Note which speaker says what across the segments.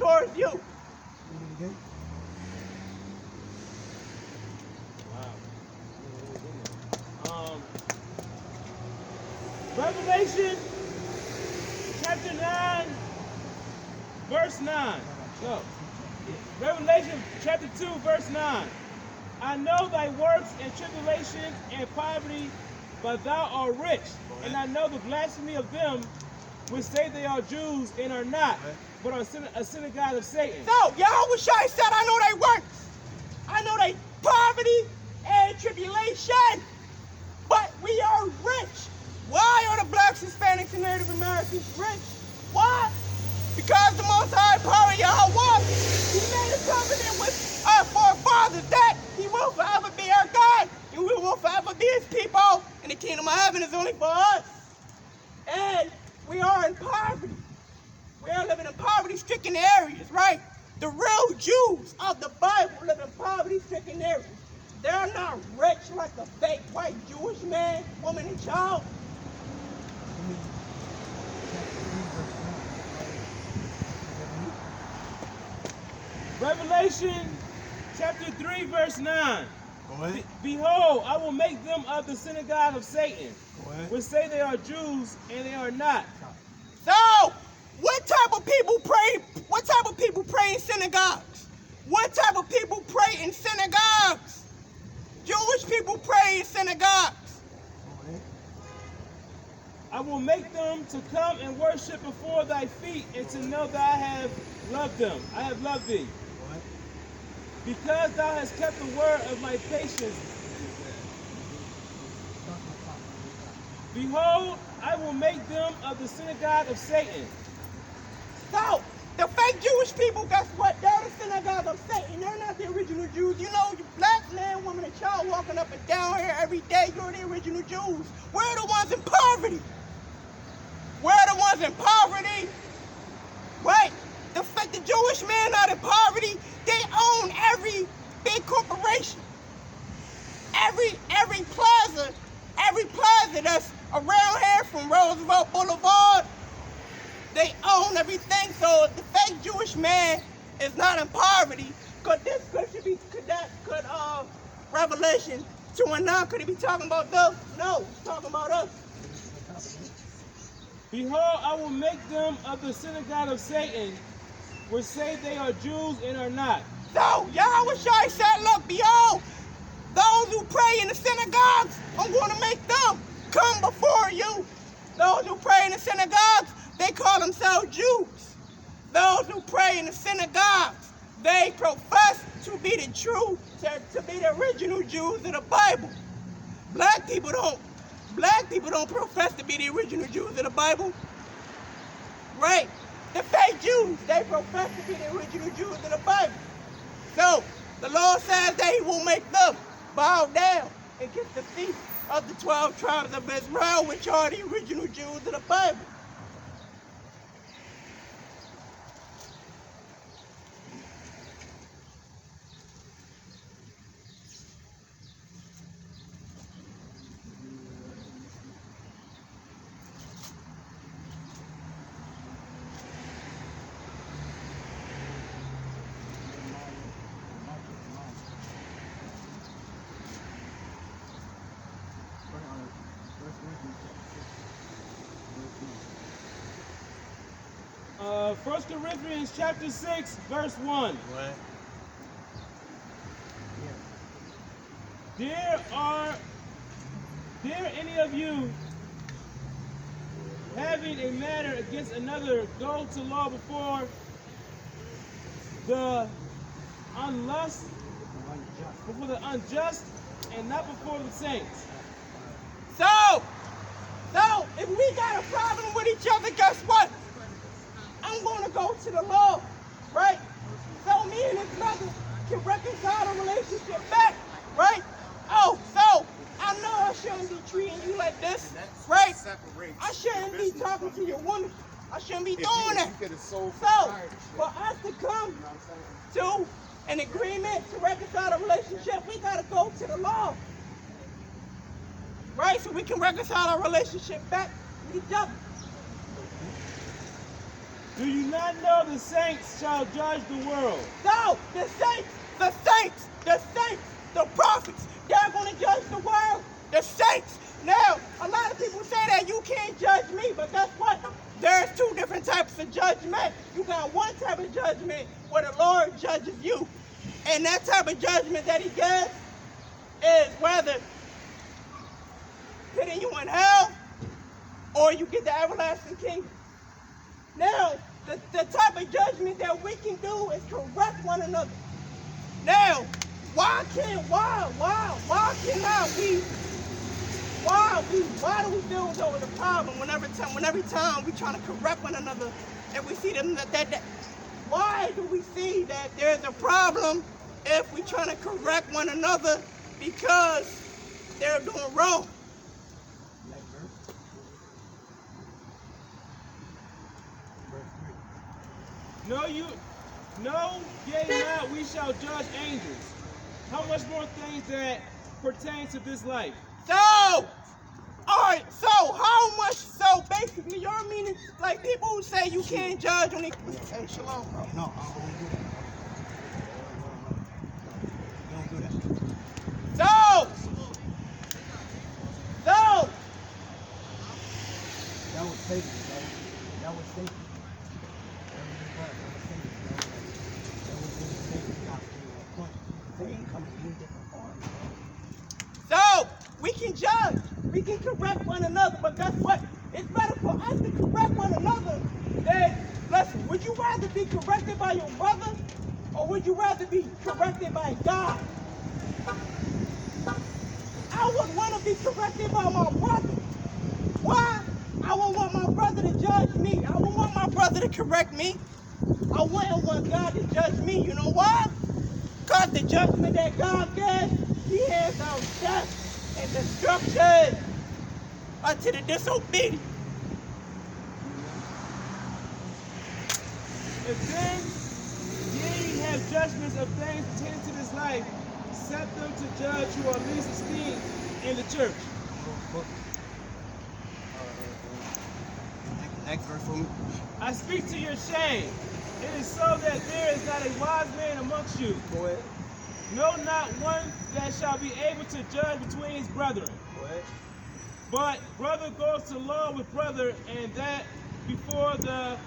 Speaker 1: towards you.
Speaker 2: Wow. Revelation chapter 9, verse 9. No. Revelation chapter 2, verse 9. I know thy works and tribulation and poverty, but thou art rich. And I know the blasphemy of them which say they are Jews and are not, but are a synagogue of Satan.
Speaker 1: So, Yahushua said, I know thy works. I know thy poverty and tribulation, but we are rich. Why are the blacks, Hispanics, and Native Americans rich? Why? Because the Most High power Yahweh, He made a covenant with our forefathers that He will forever be our God, and we will forever be His people, and the kingdom of heaven is only for us. And we are in poverty. We are living in poverty-stricken areas, right? The real Jews of the Bible live in poverty-stricken areas. They're not rich like a fake white Jewish man, woman, and child.
Speaker 2: Revelation chapter 3, verse 9. Behold, I will make them of the synagogue of Satan, which say they are Jews and they are not.
Speaker 1: So, what type of people pray? What type of people pray in synagogues? What type of people pray in synagogues? Jewish people pray in synagogues.
Speaker 2: I will make them to come and worship before thy feet, and to know that I have loved them. I have loved thee. Because thou hast kept the word of my patience. Behold, I will make them of the synagogue of Satan.
Speaker 1: So, the fake Jewish people, guess what? They're the synagogue of Satan. They're not the original Jews. You know, you black man, woman, and child walking up and down here every day, you're the original Jews. We're the ones in poverty. We're the ones in poverty. Right? The Jewish man not in poverty. They own every big corporation. Every plaza that's around here from Roosevelt Boulevard, they own everything. So the fake Jewish man is not in poverty. Could Revelation 2:9, could he be talking about them? No, he's talking about us.
Speaker 2: Behold, I will make them of the synagogue of Satan, which say they are Jews and are not.
Speaker 1: So, Yahushua said, look, behold, those who pray in the synagogues, I'm going to make them come before you. Those who pray in the synagogues, they call themselves Jews. Those who pray in the synagogues, they profess to be the true, to be the original Jews of the Bible. Black people don't profess to be the original Jews of the Bible. Right? The fake Jews, they profess to be the original Jews of the Bible. So, the Lord says that He will make them bow down and kiss the feet of the 12 tribes of Israel, which are the original Jews of the Bible.
Speaker 2: First Corinthians chapter 6, verse 1. Dare any of you, having a matter against another, go to law before the unjust, and not before the saints?
Speaker 1: So if we got a problem with each other, guess what? I'm going to go to the law, right? So me and his brother can reconcile the relationship back, right? Oh, so I know I shouldn't be treating you like this, right? I shouldn't be talking to your woman. I shouldn't be doing that. So for us to come to an agreement to reconcile the relationship, we got to go to the law, right? So we can reconcile our relationship back with each other.
Speaker 2: Do you not know the saints shall judge the world?
Speaker 1: So, the saints, the prophets, they're going to judge the world. The saints. Now, a lot of people say that you can't judge me, but guess what? There's two different types of judgment. You got one type of judgment where the Lord judges you. And that type of judgment that he gives is whether putting you in hell or you get the everlasting kingdom. Now, the type of judgment that we can do is correct one another. Now, why do we feel as though it's a problem whenever time we trying to correct one another and we see them why do we see that there's a problem if we trying to correct one another because they're doing wrong?
Speaker 2: No, yea, not, we shall judge angels. How much more things that pertain to this life?
Speaker 1: So, alright, so how much, so basically your meaning, like people who say you can't judge on the, hey, shalom, bro.
Speaker 3: No, I don't do that. You don't do that.
Speaker 1: So,
Speaker 3: That was Satan, bro. That was Satan. Satan comes in different forms.
Speaker 1: so, we can judge, we can correct one another, but guess what? It's better for us to correct one another than, listen, would you rather be corrected by your brother or would you rather be corrected by God? I would want to be corrected by my brother. Why? I wouldn't want my brother to judge me. I wouldn't want my brother to correct me. I wouldn't want God to judge me. You know why? Because the judgment that God gives, he hands out death and destruction unto the disobedient.
Speaker 2: If then ye have judgments of things pertaining to this life, set them to judge who are least esteemed in the church.
Speaker 3: Next verse for me.
Speaker 2: I speak to your shame. It is so that there is not a wise man amongst you.
Speaker 3: Go ahead.
Speaker 2: No, not one that shall be able to judge between his brethren.
Speaker 3: Go ahead.
Speaker 2: But brother goes to law with brother, and that before the...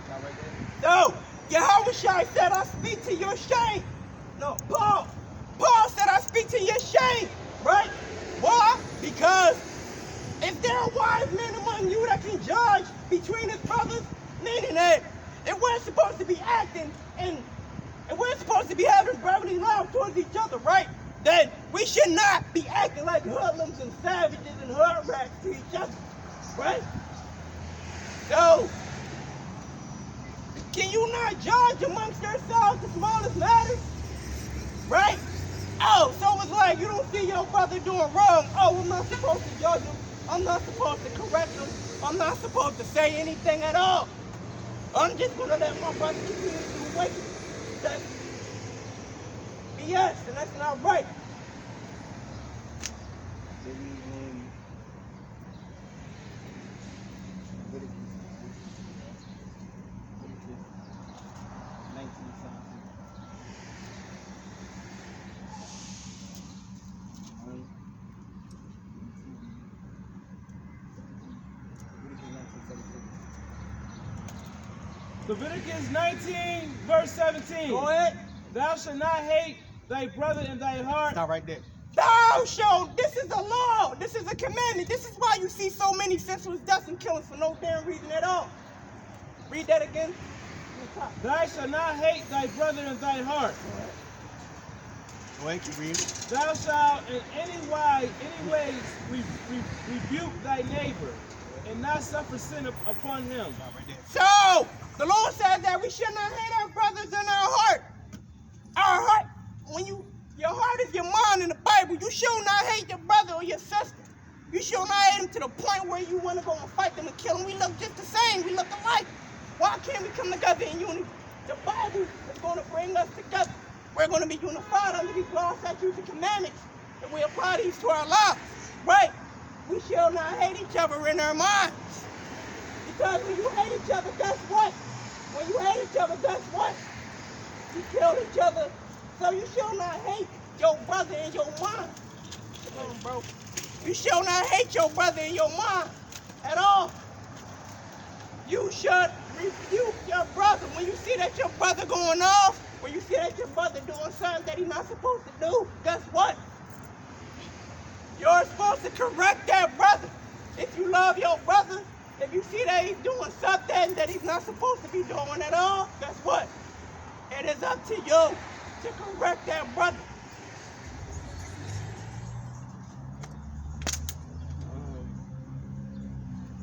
Speaker 3: Not right there.
Speaker 1: So, Yahushua said, I speak to your shame. No, Paul said, I speak to your shame, right? Why? Because if there are wise men among you that can judge between his brothers, meaning that if we're supposed to be acting and we're supposed to be having brotherly love towards each other, right? Then we should not be acting like hoodlums and savages and hood rats to each other, right? So, can you not judge amongst yourselves the smallest matters? Right? Oh, so it's like you don't see your brother doing wrong. Oh, I'm not supposed to judge him. I'm not supposed to correct him. I'm not supposed to say anything at all. I'm just going to let my brother continue to do wicked. That's BS, and that's not right.
Speaker 2: Leviticus 19, verse 17.
Speaker 1: Go ahead.
Speaker 2: Thou shalt not hate thy brother in thy heart.
Speaker 3: Stop right there.
Speaker 1: Thou shalt, this is a law. This is a commandment. This is why you see so many senseless deaths and killings for no damn reason at all. Read that again.
Speaker 2: Thou shalt not hate thy brother in thy heart.
Speaker 3: Go ahead, keep reading.
Speaker 2: Thou shalt in any ways rebuke thy neighbor, and not suffer sin upon him.
Speaker 3: Stop right there.
Speaker 1: So, the Lord says that we should not hate our brothers in our heart. Our heart, your heart is your mind in the Bible. You should not hate your brother or your sister. You should not hate them to the point where you want to go and fight them and kill them. We look just the same. We look alike. Why can't we come together in unity? The Bible is going to bring us together. We're going to be unified under these laws, statutes, and commandments. And we apply these to our lives, right? We shall not hate each other in our minds. Because when you hate each other, guess what? When you hate each other, guess what? You kill each other. So you shall not hate your brother in your mind. Come on, bro. You shall not hate your brother in your mind at all. You should rebuke your brother when you see that your brother going off, when you see that your brother doing something that he's not supposed to do. Guess what? You're supposed to correct that brother. If you love your brother, if you see that he's doing something that he's not supposed to be doing at all, guess what? It is up to you to correct that brother.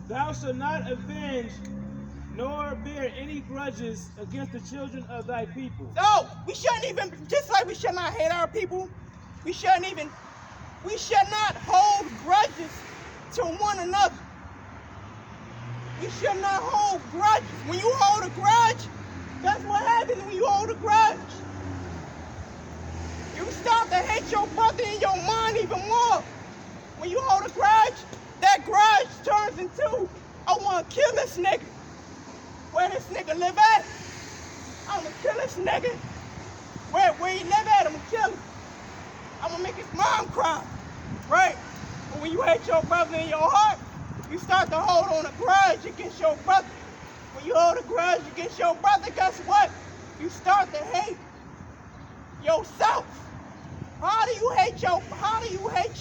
Speaker 2: Thou shalt not avenge nor bear any grudges against the children of thy people.
Speaker 1: So, we shouldn't even, just like we should not hate our people, we should not hold grudges to one another. We should not hold grudges. When you hold a grudge, that's what happens when you hold a grudge. You start to hate your brother in your mind even more. When you hold a grudge, that grudge turns into, I want to kill this nigga. Where this nigga live at? I'm going to kill this nigga. Where he live at, I'm going to kill him. I'm going to make his mom cry. Right? But when you hate your brother in your heart, you start to hold on a grudge against your brother. When you hold a grudge against your brother, guess what? You start to hate yourself. How do you hate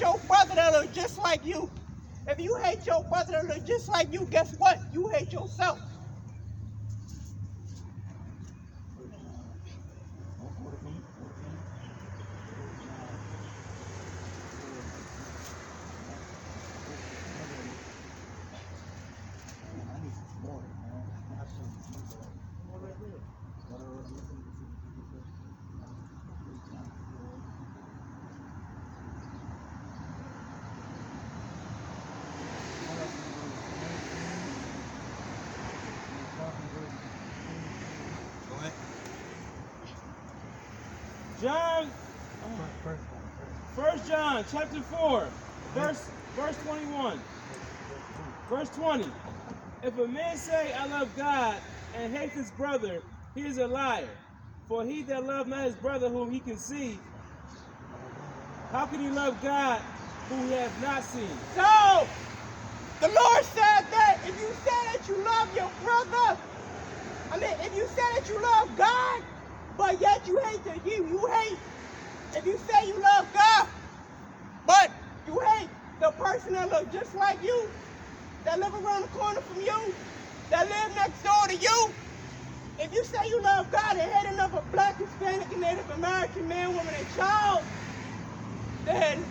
Speaker 1: your brother that look just like you? If you hate your brother that look just like you, guess what? You hate yourself.
Speaker 2: John, 1 John chapter 4, verse 21. Verse 20. If a man say, I love God, and hate his brother, he is a liar. For he that loveth not his brother whom he can see, how can he love God whom he hath not seen?
Speaker 1: So, the Lord said that if you say that you love your brother, if you say that you love God, but yet you hate if you say you love God, but you hate the person that looks just like you, that live around the corner from you, that live next door to you, if you say you love God and hate another black, Hispanic, and Native American man, woman, and child, then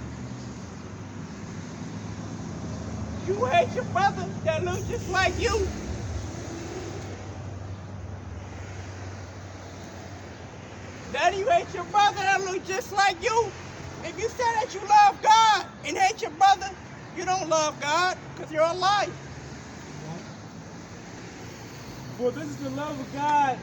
Speaker 1: you hate your brother that looks just like you. Then you hate your brother that looks just like you. If you say that you love God and hate your brother, you don't love God because you're a liar.
Speaker 2: For this is the love of God.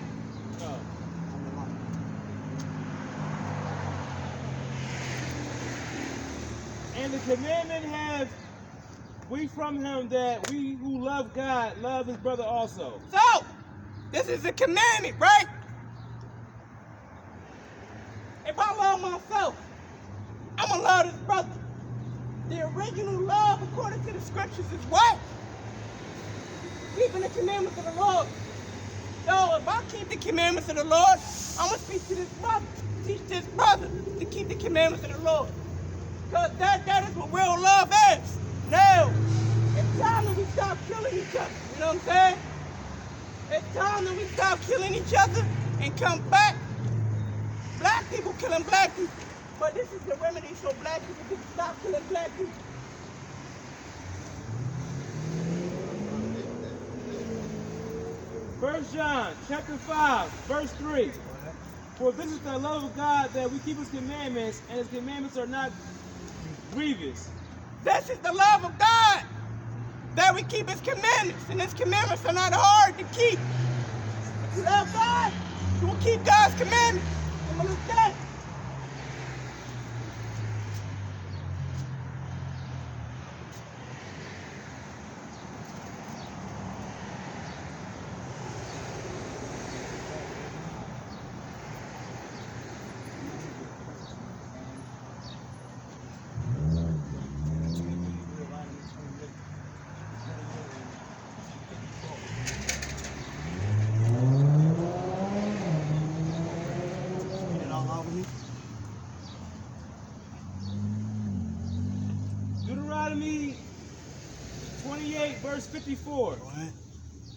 Speaker 2: And the commandment have we from him that we who love God love his brother also.
Speaker 1: So, this is a commandment, right? If I love myself, I'm going to love this brother. The original love, according to the scriptures, is what? Keeping the commandments of the Lord. So if I keep the commandments of the Lord, I'm going to speak to this brother, teach this brother to keep the commandments of the Lord. Because that is what real love is. Now, it's time that we stop killing each other. You know what I'm saying? It's time that we stop killing each other and come back. Black people killing black people. But this is the remedy so black people can stop killing black people.
Speaker 2: First John chapter 5, verse 3. For this is the love of God that we keep his commandments, and his commandments are not grievous.
Speaker 1: This is the love of God, that we keep his commandments, and his commandments are not hard to keep. If you love God, you will keep God's commandments. I'm gonna look that.
Speaker 2: 54.
Speaker 3: Go ahead.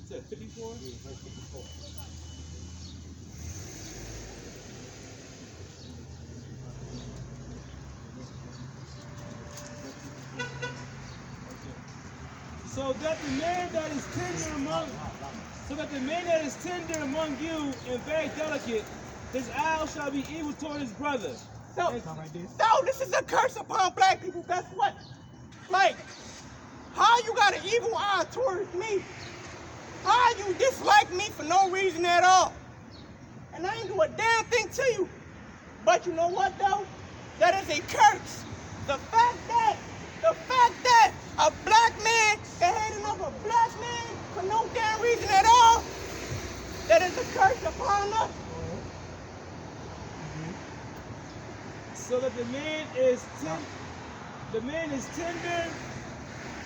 Speaker 2: Is that 54?
Speaker 3: Yeah, verse 54.
Speaker 2: So that the man that is tender among you and very delicate, his eye shall be evil toward his brother.
Speaker 1: So, this is a curse upon black people. Guess what? Like, how you got an evil eye towards me? How you dislike me for no reason at all? And I ain't do a damn thing to you. But you know what though? That is a curse. The fact that a black man can hate another black man for no damn reason at all, that is a curse upon us.
Speaker 2: So that the man is tender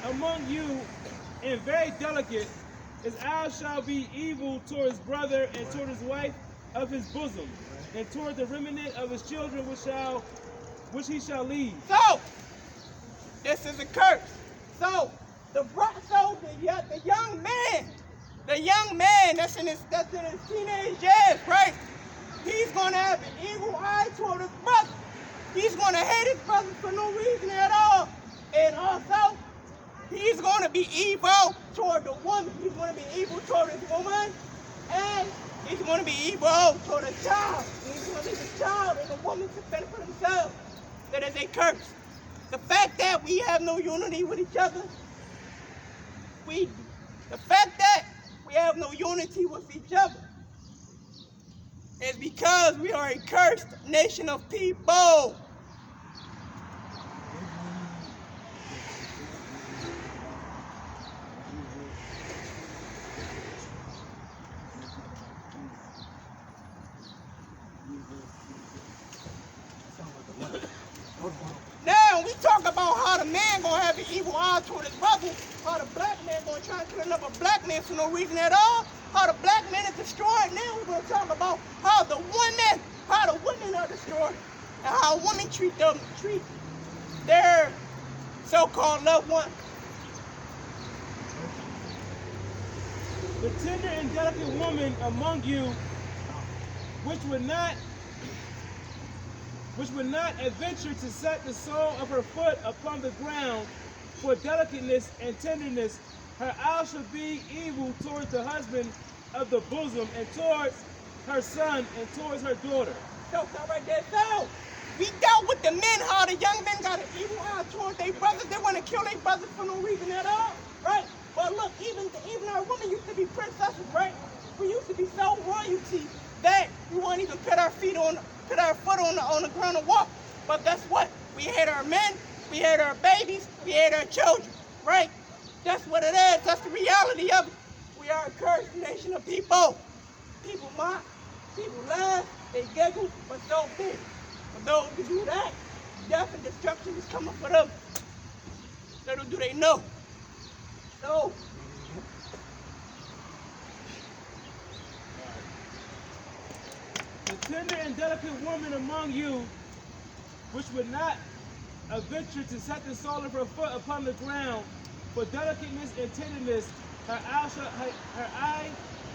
Speaker 2: among you and very delicate. His eyes shall be evil toward his brother and toward his wife of his bosom, and toward the remnant of his children which he shall leave.
Speaker 1: So, this is a curse. So, the young man that's in his teenage years, right? He's gonna have an evil eye toward his brother. He's gonna hate his brother for no reason at all. And also, he's gonna be evil toward the woman. He's gonna be evil toward his woman. And he's gonna be evil toward a child. And he's gonna leave the child and the woman to fend for themselves. That is a curse. The fact that we have no unity with each other, the fact that we have no unity with each other is because we are a cursed nation of people. Now, we talk about how the man gonna have an evil eye toward his brother, how the black man gonna try to kill another black man for no reason at all, how the black man is destroyed. Now we're gonna talk about how the women are destroyed, and how women treat their so-called loved ones.
Speaker 2: The tender and delicate woman among you, which would not adventure to set the sole of her foot upon the ground for delicateness and tenderness, her eye shall be evil towards the husband of the bosom, and towards her son, and towards her daughter.
Speaker 1: So, right there. So, we dealt with the men, how the young men got an evil eye towards their brothers. They want to kill their brothers for no reason at all, right? But look, even our women used to be princesses, right? We used to be so royalty that we wouldn't even put our foot on the ground and walk. But guess what? We hate our men, we hate our babies, we hate our children, right? That's what it is. That's the reality of it. We are a cursed nation of people. People mock, people laugh, they giggle, but so be it. For those who do that, death and destruction is coming for them. Little do they know. So,
Speaker 2: the tender and delicate woman among you, which would not adventure to set the sole of her foot upon the ground, for delicateness and tenderness, her eye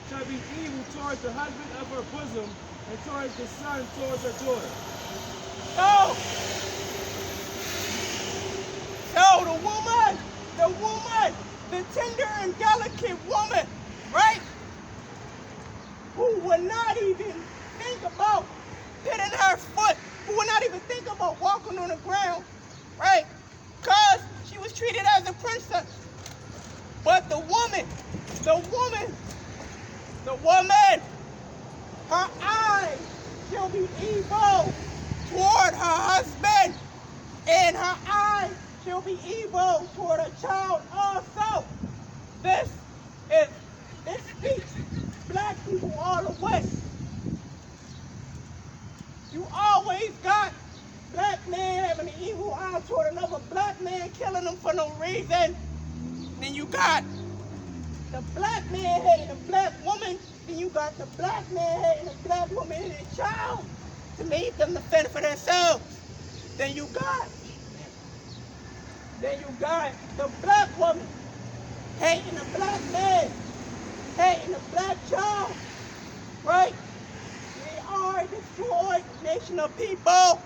Speaker 2: shall be evil towards the husband of her bosom, and towards the son, towards her daughter.
Speaker 1: So the tender and delicate woman, right? Who would not even think about hitting her foot, who would not even think about walking on the ground, right? Because she was treated as a princess. But the woman, her eye shall be evil toward her husband, and her eye shall be evil toward a child also. This speaks black people all the way. You always got black man having an evil eye toward another black man, killing them for no reason. Then you got the black man hating a black woman. Then you got the black man hating a black woman and a child to leave them to fend for themselves. Then you got the black woman hating a black man, hating a black child, right? We are a destroyed nation of people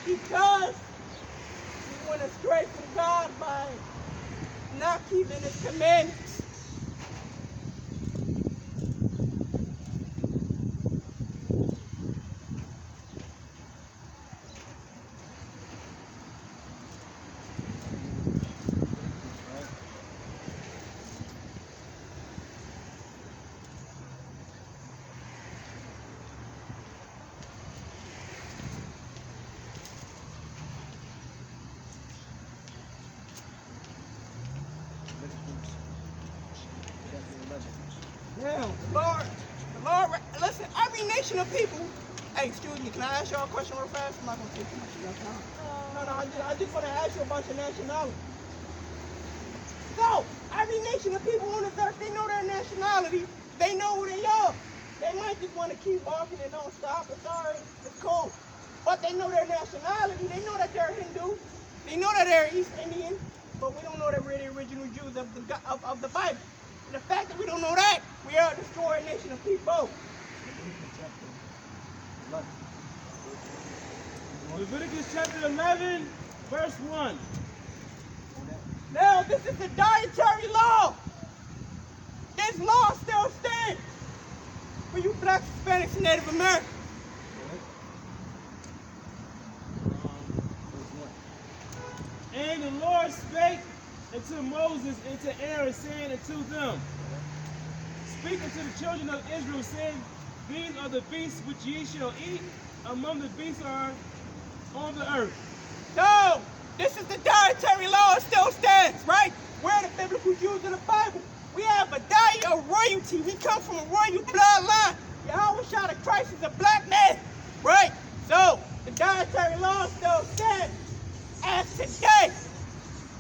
Speaker 1: because we went astray from God by not keeping His commandments. Now, the Lord, listen, every nation of people. Hey, excuse me, can I ask y'all a question real fast? I'm not going to take too much of your time. No, I just want to ask you about your nationality. So, every nation of people on this earth, they know their nationality. They know who they are. They might just want to keep walking and don't stop. It's all right. It's cool. But they know their nationality. They know that they're Hindu. They know that they're East Indian. But we don't know that we're the original Jews of the Bible. And the fact that we don't know that, we are a destroyed nation of people.
Speaker 2: Leviticus chapter 11, verse 1.
Speaker 1: Now, this is the dietary law. This law still stands for you blacks, Hispanics, and Native Americans.
Speaker 2: And the Lord spake unto Moses and to Aaron, saying unto them, Speak unto the children of Israel, saying, These are the beasts which ye shall eat among the beasts are on the earth.
Speaker 1: So, this is the dietary law. It still stands, right? We're the biblical Jews of the Bible. We have a diet of royalty. We come from a royal bloodline. Yahweh Shai the Christ is a black man, right? So, the dietary law still stands as today.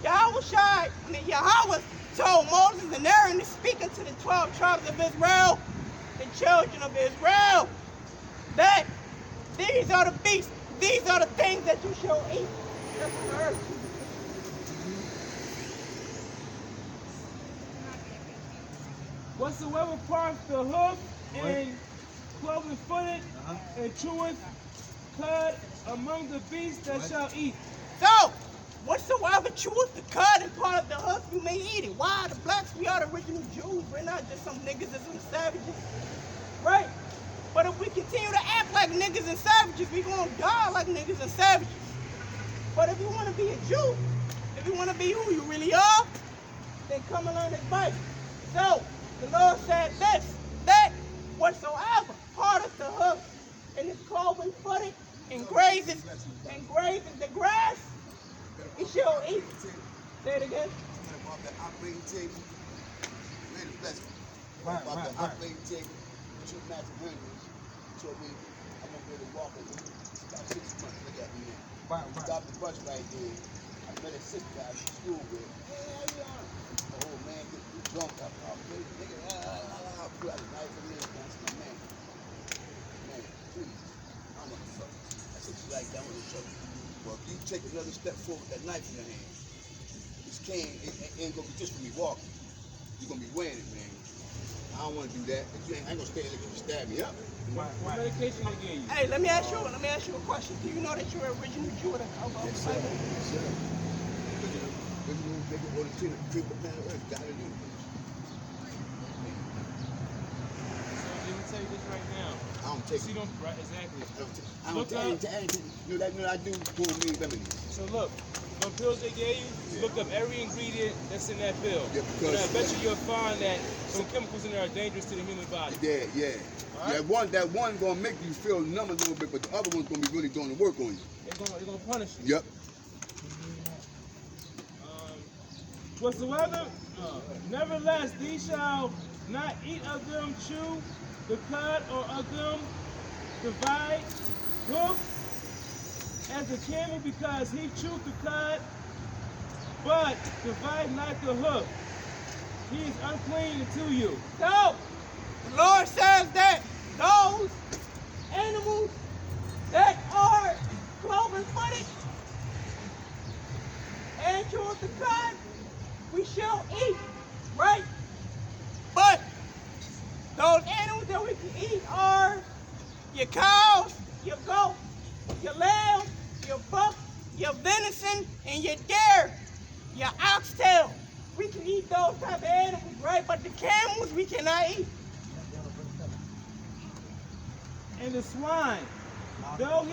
Speaker 1: Yahweh told Moses and Aaron to speak unto the 12 tribes of Israel, the children of Israel, that these are the beasts, these are the things that you shall eat. That's the earth.
Speaker 2: Whatsoever part the hoof and cloven footed and cheweth cud among the beasts that shall eat.
Speaker 1: So, whatsoever cheweth the cud and part of the hoof, you may eat it. Why? The blacks, we are the original Jews. We're not just some niggas and some savages. Right? But if we continue to act like niggas and savages, we're going to die like niggas and savages. But if you want to be a Jew, if you want to be who you really are, then come and learn this Bible. So, the Lord said this, that whatsoever part of the hoof and is cloven footed and grazes the grass, he shall eat. Say it again.
Speaker 4: About the operating table, read the blessing.
Speaker 3: Right.
Speaker 4: The operating table, two matching hundreds. Told me I'm gonna be able to walk in about 6 months. Look at me now. Stop the bus right there. I met a sick guy from school with. Hey, how you on? The old man get drunk. I played the nigga. I pull out a knife and this. That's my man. Man, please. I'm a fuck. I said, you like that one or something? Well, if you take another step forward with that knife in your hand, this cane ain't gonna be just for me walking. You're gonna be wearing it, man. I don't wanna do that. I ain't gonna stay there if you stab me up.
Speaker 2: What medication they gave you?
Speaker 1: Hey, let me ask you a question. Do you know that you're an original Jew of the Bible?
Speaker 4: Yes, sir. Yes, sir. Make it order to the people planet Earth. Gotta do it.
Speaker 2: So let me tell you this right now.
Speaker 4: I don't take
Speaker 2: See
Speaker 4: it.
Speaker 2: them right exactly.
Speaker 4: I don't take it. You know, I do pour me remedies.
Speaker 2: So look, the pills they gave you, look up every ingredient that's in that pill.
Speaker 4: Yeah,
Speaker 2: and
Speaker 4: because
Speaker 2: I bet you'll find that some chemicals in there are dangerous to the human body.
Speaker 4: yeah.
Speaker 2: Right.
Speaker 4: That one gonna make you feel numb a little bit, but the other one's gonna be really doing the work on you.
Speaker 2: They're gonna punish you.
Speaker 4: Yep.
Speaker 2: Whatsoever, nevertheless, these shall not eat of them, chew the cud, or of them divide hoof as the camel, because he chewed the cud, but divide not the hoof. He is unclean to you.
Speaker 1: So, the Lord says that those animals that are cloven footed and chew the cud, we shall eat, right? But those animals that we can eat are your cows, your goats, your lambs, your buck, your venison, and your deer, your oxtail. We can eat those type of animals, right? But the camels we cannot eat.
Speaker 2: And the swine, though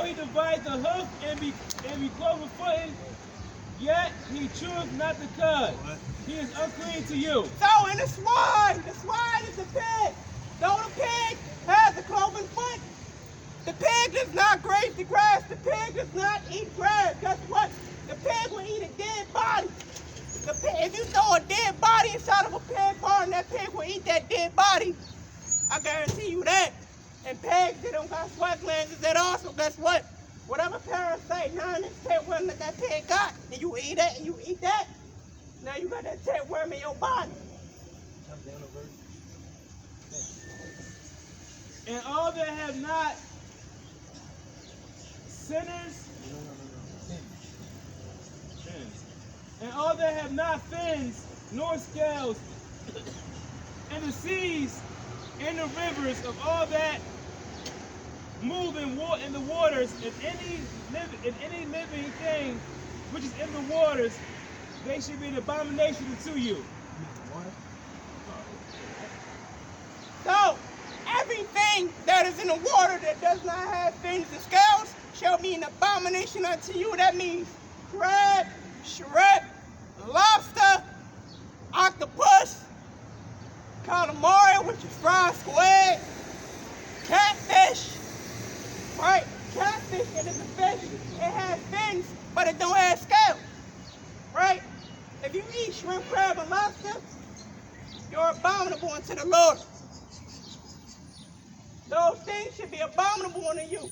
Speaker 2: he divide the hoof and be cloven-footed, yet he cheweth not the cud. He is unclean to you.
Speaker 1: So in the swine is the pig. Though the pig has a cloven foot, the pig does not graze the grass. The pig does not eat grass. Guess what? The pig will eat a dead body. If you throw a dead body inside of a pig barn, that pig will eat that dead body. I guarantee you that. And pigs, they don't got sweat glands at all, so guess what? Whatever parents say, 9 inch tapeworm that pig got, and you eat it, and you eat that, now you got that tapeworm in your body.
Speaker 2: And all that have not sinners, and all that have not fins nor scales, and the seas and the rivers of all that move in the waters, and any living thing which is in the waters, they should be an abomination unto you.
Speaker 1: So, everything that is in the water that does not have fins and scales shall be an abomination unto you. That means crab, shrimp, lobster, octopus, calamari, which is fried squid, catfish, right? Catfish, it is a fish. It has fins, but it don't have scales, right? If you eat shrimp, crab, and lobster, you're abominable unto the Lord. Those things should be abominable unto you.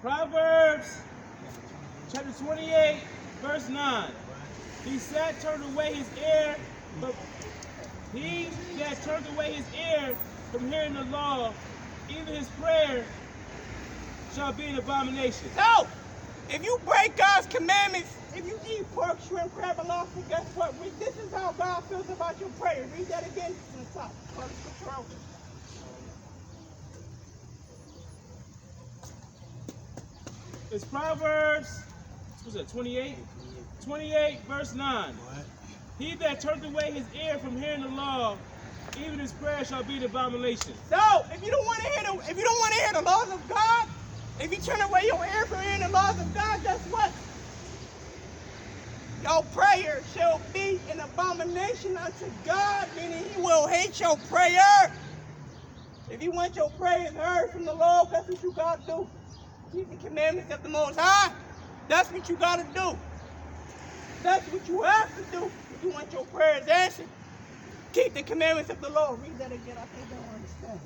Speaker 2: Proverbs chapter 28, verse 9. He said, turned away his ear, but he that turned away his ear from hearing the law, even his prayer shall be an abomination.
Speaker 1: So, if you break God's commandments, if you eat pork, shrimp, crab, and lobster, guess what? This is how God feels about your prayer. Read that again from the top.
Speaker 2: It's Proverbs, what's that, 28? 28, verse 9. He that turned away his ear from hearing the law, even his prayer shall be an abomination.
Speaker 1: So, if you don't want to hear the laws of God, if you turn away your ear from hearing the laws of God, guess what? Your prayer shall be an abomination unto God, meaning He will hate your prayer. If you want your prayers heard from the Lord, that's what you got to do. Keep the commandments of the Most High. That's what you got to do. That's what you have to do if you want your prayers answered. Keep the commandments of the Lord. Read that again. I think they don't understand.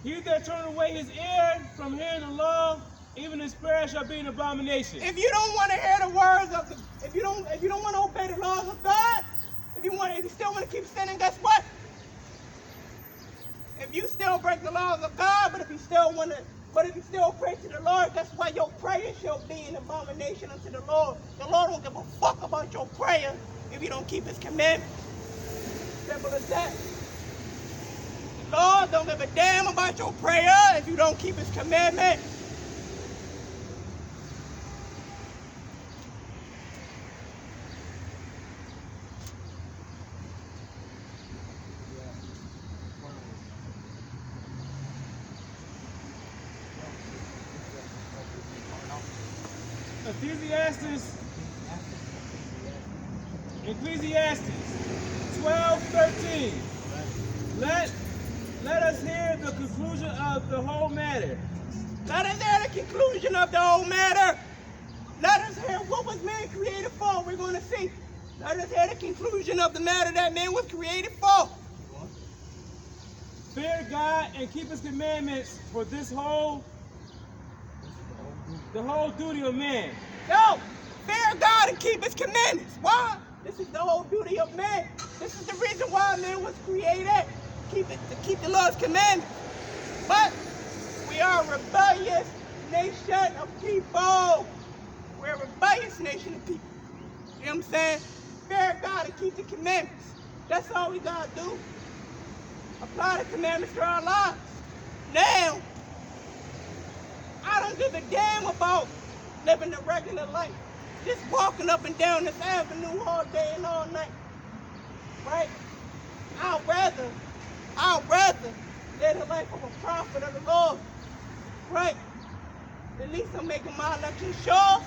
Speaker 2: He that turned away his ear from hearing the law, even his prayer shall be an abomination.
Speaker 1: If you don't want to hear the words of if you don't want to obey the laws of God, if you still want to keep sinning, guess what? If you still break the laws of God, but if you still pray to the Lord, guess what? Your prayer shall be an abomination unto the Lord. The Lord don't give a fuck about your prayer if you don't keep His commandments. Simple as that. The Lord don't give a damn about your prayer if you don't keep His commandments.
Speaker 2: Ecclesiastes 12:13. Let us hear the conclusion of the whole matter.
Speaker 1: Let us hear the conclusion of the whole matter. Let us hear what was man created for. We're going to see. Let us hear the conclusion of the matter that man was created for.
Speaker 2: Fear God and keep his commandments, for the whole duty of man.
Speaker 1: Yo, fear God and keep his commandments. Why? This is the whole duty of man. This is the reason why man was created. To keep the Lord's commandments. But we are a rebellious nation of people. We're a rebellious nation of people. You know what I'm saying? Fear God and keep the commandments. That's all we gotta do. Apply the commandments to our lives. Now, I don't give a damn about living a regular life. Just walking up and down this avenue all day and all night. Right? I'd rather live the life of a prophet of the Lord. Right? At least I'm making my election sure.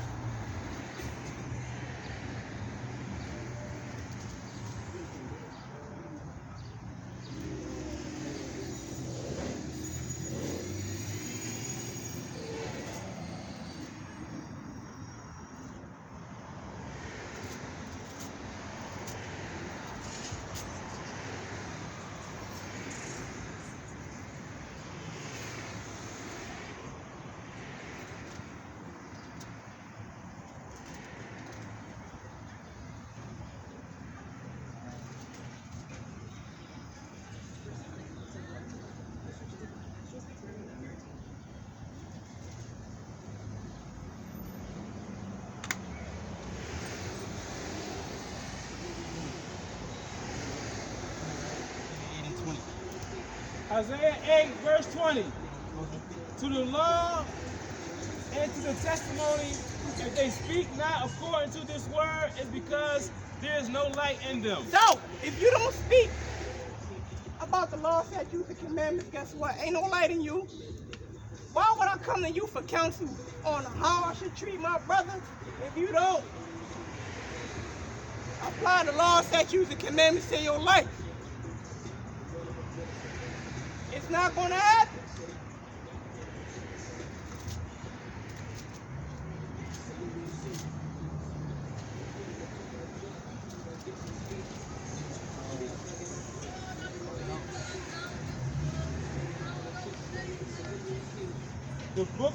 Speaker 2: Isaiah 8, verse 20. To the law and to the testimony, if they speak not according to this word, it's because there is no light in them.
Speaker 1: So, if you don't speak about the law, statutes, and commandments, guess what? Ain't no light in you. Why would I come to you for counsel on how I should treat my brother if you don't apply the law, statutes, and commandments to your life? It's not going to happen.
Speaker 2: The book